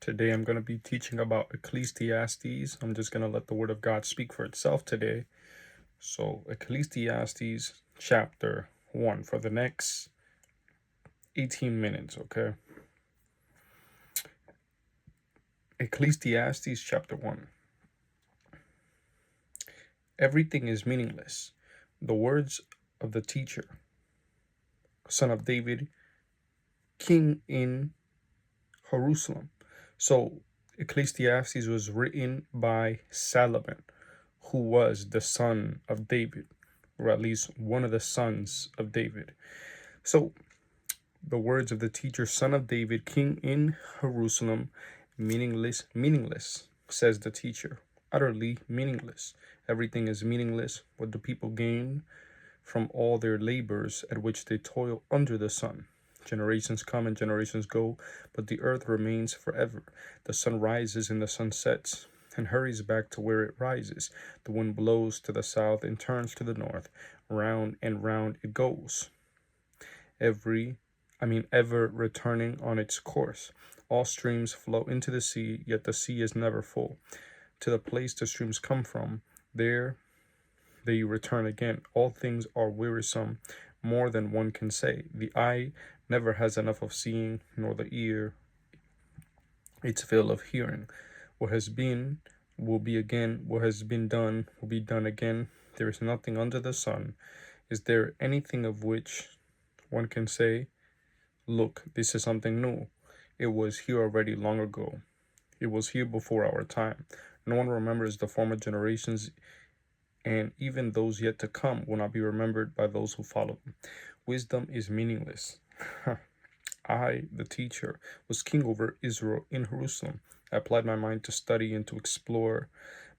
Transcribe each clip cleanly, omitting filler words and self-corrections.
Today I'm going to be teaching about Ecclesiastes. I'm just going to let the word of God speak for itself today. So, Ecclesiastes chapter 1 for the next 18 minutes, okay? Ecclesiastes chapter 1. Everything is meaningless. The words of the teacher, son of David, king in Jerusalem. So, Ecclesiastes was written by Solomon, who was the son of David, or at least one of the sons of David. So, the words of the teacher, son of David, king in Jerusalem, meaningless, says the teacher, utterly meaningless. Everything is meaningless. What do people gain from all their labors at which they toil under the sun? Generations come and generations go, but the earth remains forever. The sun rises and the sun sets and hurries back to where it rises. The wind blows to the south and turns to the north. Round and round it goes, ever returning on its course. All streams flow into the sea, yet the sea is never full. To the place the streams come from, there they return again. All things are wearisome, more than one can say. The eye never has enough of seeing, nor the ear its fill of hearing. What has been will be again. What has been done will be done again. There is nothing under the sun. Is there anything of which one can say, look, this is something new? It was here already long ago. It was here before our time. No one remembers the former generations, and even those yet to come will not be remembered by those who follow them. Wisdom is meaningless. I, the teacher, was king over Israel in Jerusalem. I applied my mind to study and to explore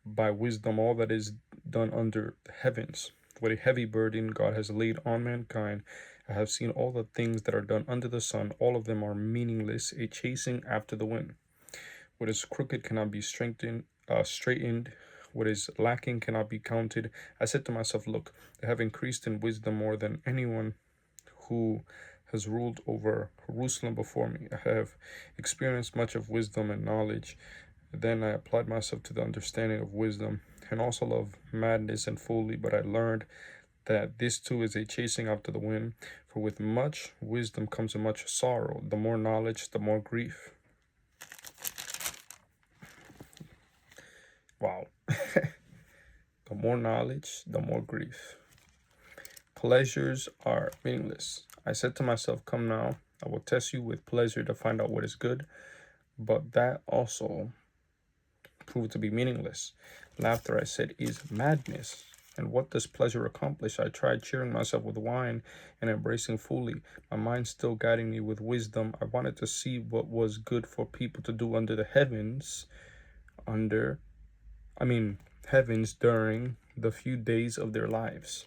by wisdom all that is done under the heavens. What a heavy burden God has laid on mankind. I have seen all the things that are done under the sun. All of them are meaningless, a chasing after the wind. What is crooked cannot be straightened. What is lacking cannot be counted. I said to myself, look, I have increased in wisdom more than anyone who has ruled over Jerusalem before me. I have experienced much of wisdom and knowledge. Then I applied myself to the understanding of wisdom and also of madness and folly, but I learned that this too is a chasing after the wind. For with much wisdom comes much sorrow. The more knowledge, the more grief. Wow. The more knowledge, the more grief. Pleasures are meaningless. I said to myself, come now, I will test you with pleasure to find out what is good. But that also proved to be meaningless. Laughter, I said, is madness. And what does pleasure accomplish? I tried cheering myself with wine and embracing fully, my mind still guiding me with wisdom. I wanted to see what was good for people to do under the heavens, heavens during the few days of their lives.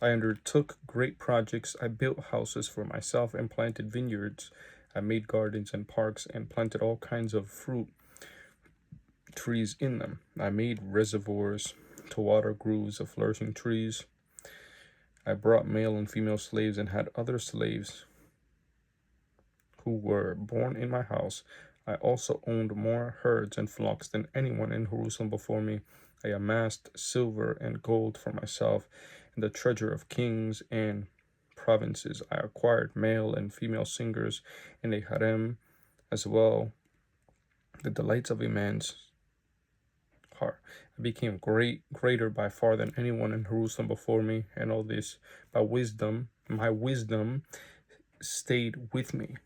I undertook great projects. I built houses for myself and planted vineyards. I made gardens and parks and planted all kinds of fruit trees in them. I made reservoirs to water groves of flourishing trees. I brought male and female slaves and had other slaves who were born in my house. I also owned more herds and flocks than anyone in Jerusalem before me. I amassed silver and gold for myself and the treasure of kings and provinces. I acquired male and female singers and a harem as well, the delights of a man's heart. I became greater by far than anyone in Jerusalem before me, and all this by wisdom. My wisdom stayed with me.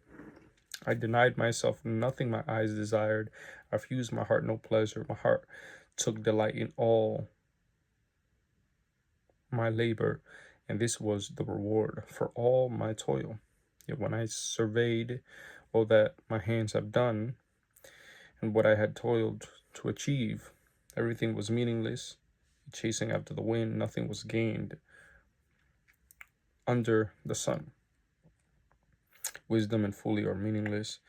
I denied myself nothing my eyes desired. I refused my heart no pleasure. My heart took delight in all my labor, and this was the reward for all my toil. Yet when I surveyed all that my hands have done and what I had toiled to achieve, everything was meaningless, chasing after the wind. Nothing was gained under the sun. Wisdom and folly are meaningless.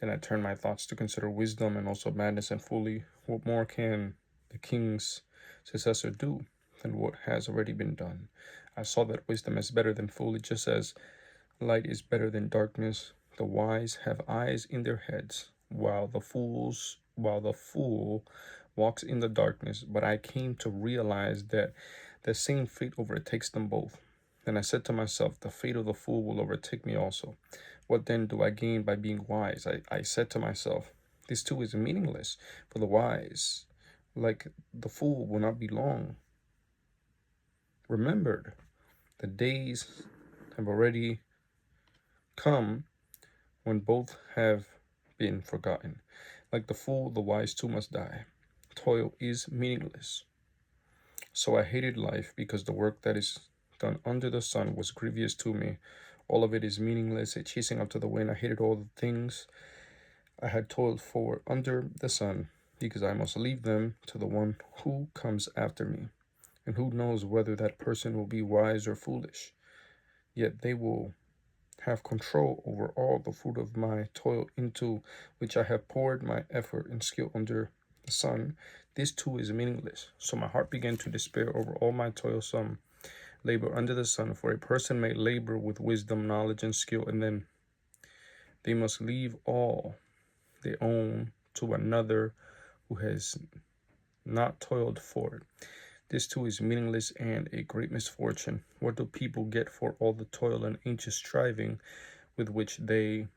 Then I turned my thoughts to consider wisdom and also madness and folly. What more can the king's successor do than what has already been done? I saw that wisdom is better than folly, just as light is better than darkness. The wise have eyes in their heads, while the fool walks in the darkness. But I came to realize that the same fate overtakes them both. Then I said to myself, the fate of the fool will overtake me also. What then do I gain by being wise? I said to myself, this too is meaningless, for the wise, like the fool, will not be long remembered. The days have already come when both have been forgotten. Like the fool, the wise too must die. Toil is meaningless. So I hated life because the work that is done under the sun was grievous to me. All of it is meaningless, a chasing after the wind. I hated all the things I had toiled for under the sun, because I must leave them to the one who comes after me. And who knows whether that person will be wise or foolish? Yet they will have control over all the fruit of my toil, into which I have poured my effort and skill under the sun. This too is meaningless. So my heart began to despair over all my toilsome labor under the sun. For a person may labor with wisdom, knowledge, and skill, and then they must leave all they own to another who has not toiled for it. This too is meaningless and a great misfortune. What do people get for all the toil and anxious striving with which they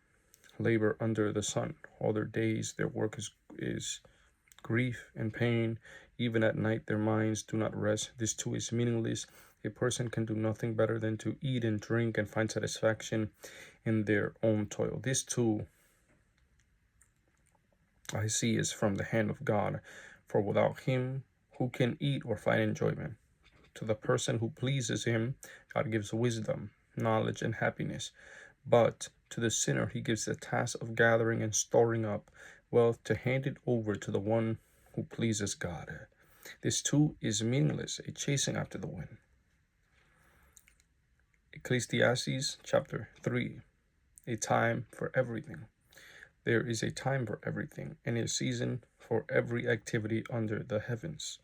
labor under the sun? All their days their work is grief and pain. Even at night their minds do not rest. This too is meaningless. A person can do nothing better than to eat and drink and find satisfaction in their own toil. This too, I see, is from the hand of God. For without him, who can eat or find enjoyment? To the person who pleases him, God gives wisdom, knowledge, and happiness. But to the sinner, he gives the task of gathering and storing up wealth to hand it over to the one who pleases God. This too is meaningless, a chasing after the wind. Ecclesiastes chapter 3, a time for everything. There is a time for everything, and a season for every activity under the heavens.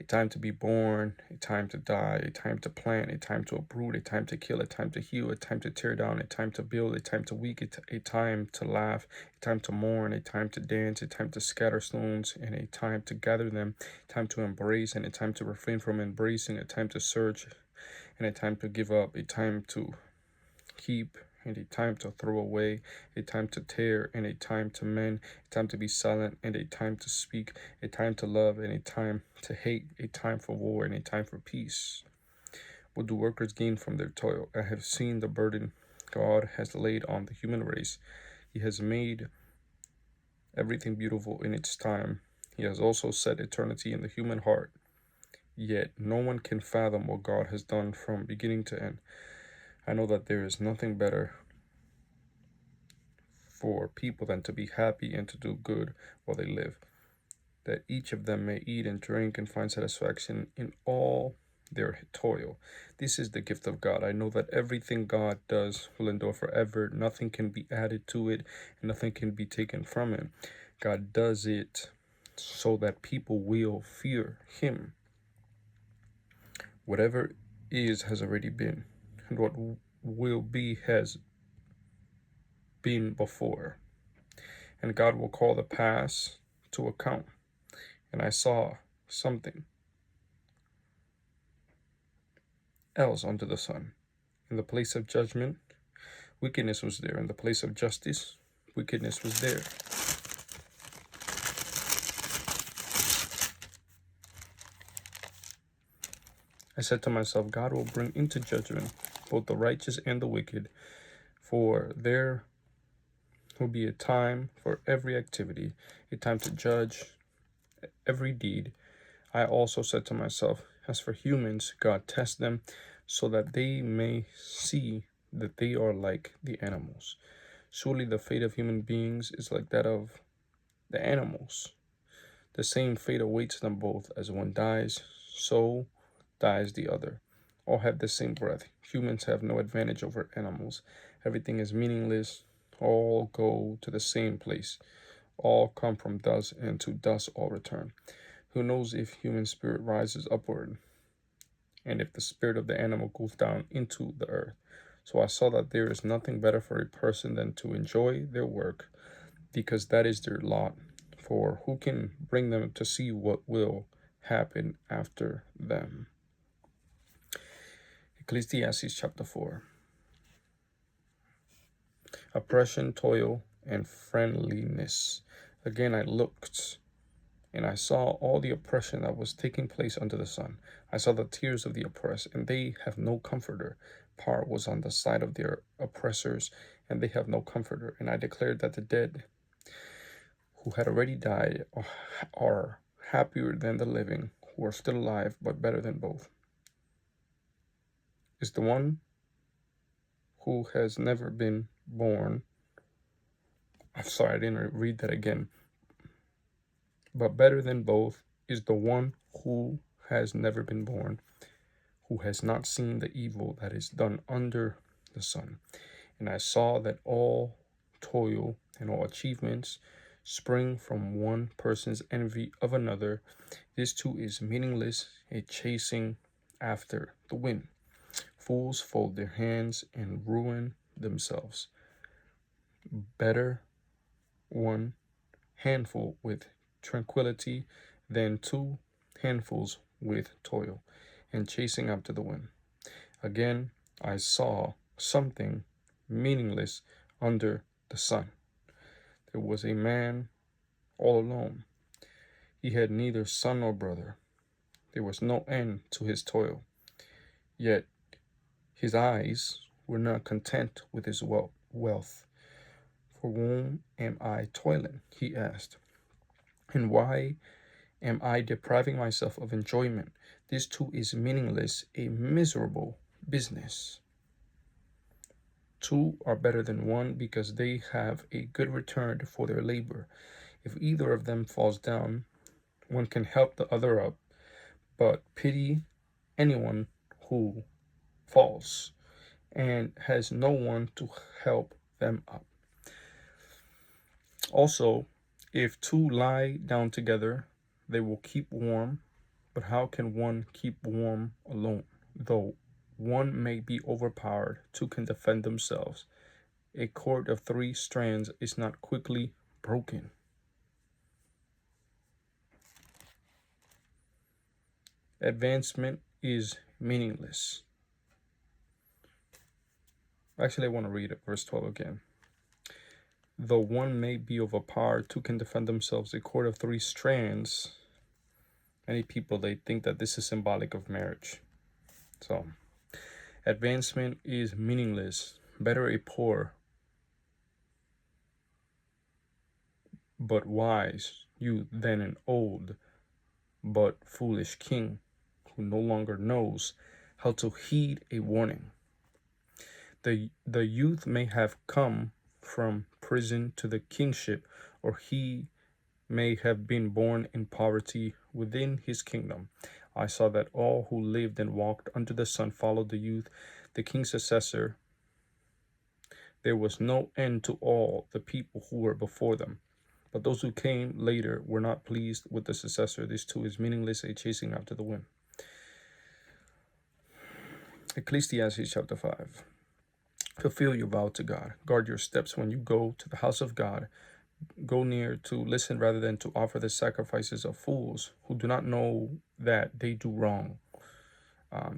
A time to be born, a time to die, a time to plant, a time to uproot, a time to kill, a time to heal, a time to tear down, a time to build, a time to weaken, a time to laugh, a time to mourn, a time to dance, a time to scatter stones, and a time to gather them, a time to embrace, and a time to refrain from embracing, a time to search, and a time to give up, a time to keep, and a time to throw away, a time to tear, and a time to mend, a time to be silent, and a time to speak, a time to love, and a time to hate, a time for war, and a time for peace. What do workers gain from their toil? I have seen the burden God has laid on the human race. He has made everything beautiful in its time. He has also set eternity in the human heart. Yet no one can fathom what God has done from beginning to end. I know that there is nothing better for people than to be happy and to do good while they live, that each of them may eat and drink and find satisfaction in all their toil. This is the gift of God. I know that everything God does will endure forever. Nothing can be added to it, and nothing can be taken from it. God does it so that people will fear him. Whatever is has already been, and what will be has been before. And God will call the past to account. And I saw something else under the sun. In the place of judgment, wickedness was there. In the place of justice, wickedness was there. I said to myself, God will bring into judgment both the righteous and the wicked, for there will be a time for every activity, a time to judge every deed. I also said to myself, as for humans, God tests them so that they may see that they are like the animals. Surely the fate of human beings is like that of the animals. The same fate awaits them both. As one dies, so dies the other. All have the same breath. Humans have no advantage over animals. Everything is meaningless. All go to the same place. All come from dust, and to dust all return. Who knows if human spirit rises upward, and if the spirit of the animal goes down into the earth? So I saw that there is nothing better for a person than to enjoy their work because that is their lot. For who can bring them to see what will happen after them? Ecclesiastes chapter 4. Oppression, toil, and friendliness. Again I looked, and I saw all the oppression that was taking place under the sun. I saw the tears of the oppressed, and they have no comforter. Power was on the side of their oppressors, and they have no comforter. And I declared that the dead who had already died are happier than the living who are still alive, but better than both. Is the one who has never been born. I'm sorry, I didn't read that again. But better than both is the one who has never been born, who has not seen the evil that is done under the sun. And I saw that all toil and all achievements spring from one person's envy of another. This too is meaningless, a chasing after the wind. Fools fold their hands and ruin themselves. Better one handful with tranquility than two handfuls with toil and chasing after the wind. Again, I saw something meaningless under the sun. There was a man all alone. He had neither son nor brother. There was no end to his toil. Yet his eyes were not content with his wealth. For whom am I toiling? He asked. And why am I depriving myself of enjoyment? This too is meaningless, a miserable business. Two are better than one because they have a good return for their labor. If either of them falls down, one can help the other up, but pity anyone who falls and has no one to help them up. Also, if two lie down together, they will keep warm, but how can one keep warm alone? Though one may be overpowered, two can defend themselves. A cord of 3 strands is not quickly broken. Advancement is meaningless. Actually, I want to read it, verse 12 again. Though one may be overpowered, two can defend themselves. A cord of 3 strands. Many people, they think that this is symbolic of marriage. So, advancement is meaningless. Better a poor but wise youth than an old but foolish king who no longer knows how to heed a warning. The youth may have come from prison to the kingship, or he may have been born in poverty within his kingdom. I saw that all who lived and walked under the sun followed the youth, the king's successor. There was no end to all the people who were before them. But those who came later were not pleased with the successor. This too is meaningless, a chasing after the wind. Ecclesiastes chapter 5. Fulfill your vow to God. Guard your steps when you go to the house of God. Go near to listen rather than to offer the sacrifices of fools who do not know that they do wrong.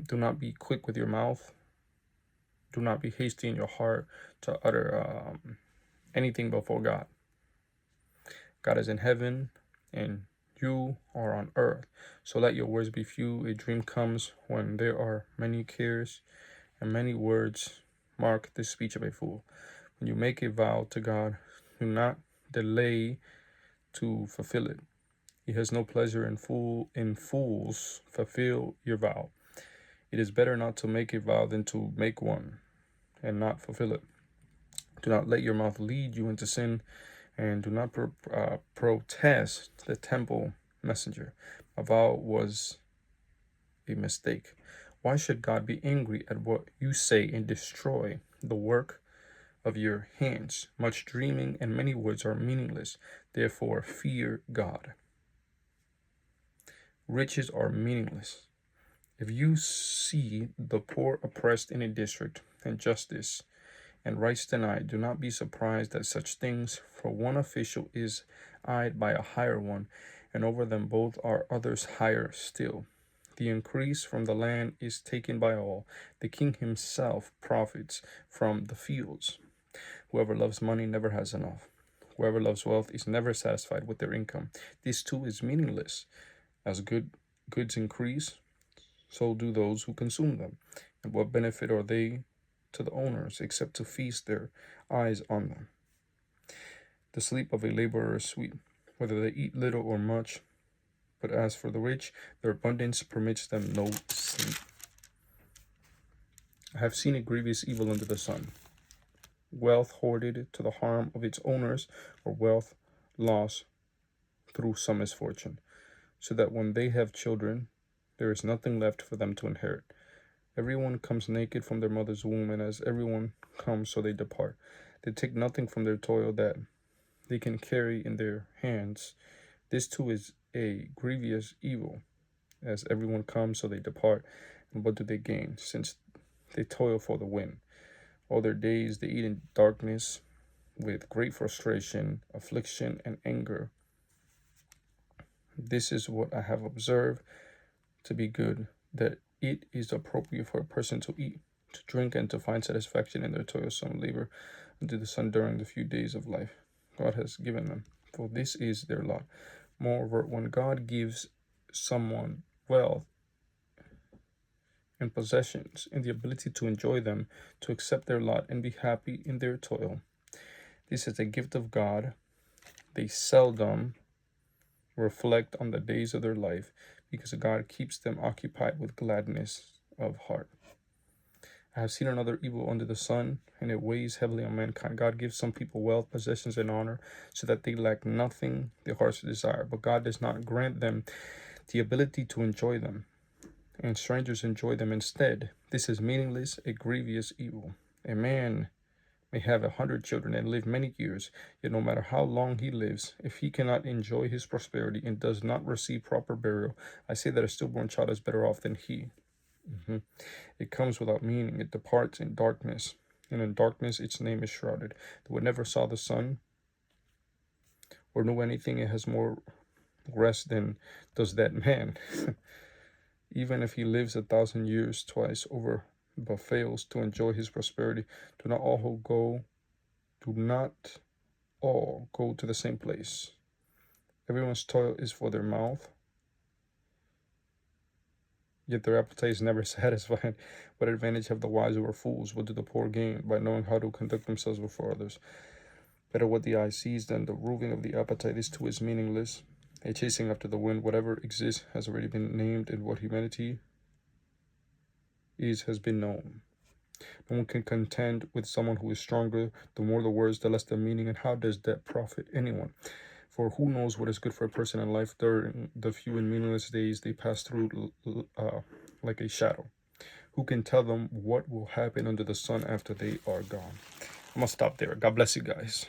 Do not be quick with your mouth. Do not be hasty in your heart to utter anything before God. God is in heaven and you are on earth. So let your words be few. A dream comes when there are many cares, and many words mark the speech of a fool. When you make a vow to God, do not delay to fulfill it. He has no pleasure in fools. Fulfill your vow. It is better not to make a vow than to make one and not fulfill it. Do not let your mouth lead you into sin, and do not protest the temple messenger. My vow was a mistake. Why should God be angry at what you say and destroy the work of your hands? Much dreaming and many words are meaningless. Therefore, fear God. Riches are meaningless. If you see the poor oppressed in a district and justice and rights denied. Do not be surprised at such things, for one official is eyed by a higher one, and over them both are others higher still. The increase from the land is taken by all. The king himself profits from the fields. Whoever loves money never has enough. Whoever loves wealth is never satisfied with their income. This too is meaningless. As goods increase, so do those who consume them. And what benefit are they to the owners except to feast their eyes on them? The sleep of a laborer is sweet, whether they eat little or much. But as for the rich, their abundance permits them no sleep. I have seen a grievous evil under the sun: wealth hoarded to the harm of its owners, or wealth lost through some misfortune, so that when they have children, there is nothing left for them to inherit. Everyone comes naked from their mother's womb, and as everyone comes, so they depart. They take nothing from their toil that they can carry in their hands. This too is a grievous evil. As everyone comes, so they depart. And what do they gain, since they toil for the wind? All their days they eat in darkness, with great frustration, affliction, and anger. This is what I have observed to be good, that it is appropriate for a person to eat, to drink, and to find satisfaction in their toilsome labor under the sun during the few days of life God has given them, for this is their lot. Moreover, when God gives someone wealth and possessions and the ability to enjoy them, to accept their lot and be happy in their toil, this is a gift of God. They seldom reflect on the days of their life, because God keeps them occupied with gladness of heart. I have seen another evil under the sun, and it weighs heavily on mankind. God gives some people wealth, possessions, and honor, so that they lack nothing their hearts desire. But God does not grant them the ability to enjoy them, and strangers enjoy them instead. This is meaningless, a grievous evil. A man may have 100 children and live many years, yet no matter how long he lives, if he cannot enjoy his prosperity and does not receive proper burial, I say that a stillborn child is better off than he. It comes without meaning. It departs in darkness, and in darkness its name is shrouded. Though it never saw the sun or knew anything, it has more rest than does that man. Even if he lives 1,000 years twice over, but fails to enjoy his prosperity, do not all go to the same place. Everyone's toil is for their mouth, yet their appetite is never satisfied. What advantage have the wise over fools? What do the poor gain by knowing how to conduct themselves before others? Better what the eye sees than the roving of the appetite. This too is meaningless, a chasing after the wind. Whatever exists has already been named, and what humanity has been known. No one can contend with someone who is stronger. The more the words, the less the meaning, and how does that profit anyone? For who knows what is good for a person in life during the few and meaningless days they pass through like a shadow? Who can tell them what will happen under the sun after they are gone? I'm going to stop there. God bless you guys.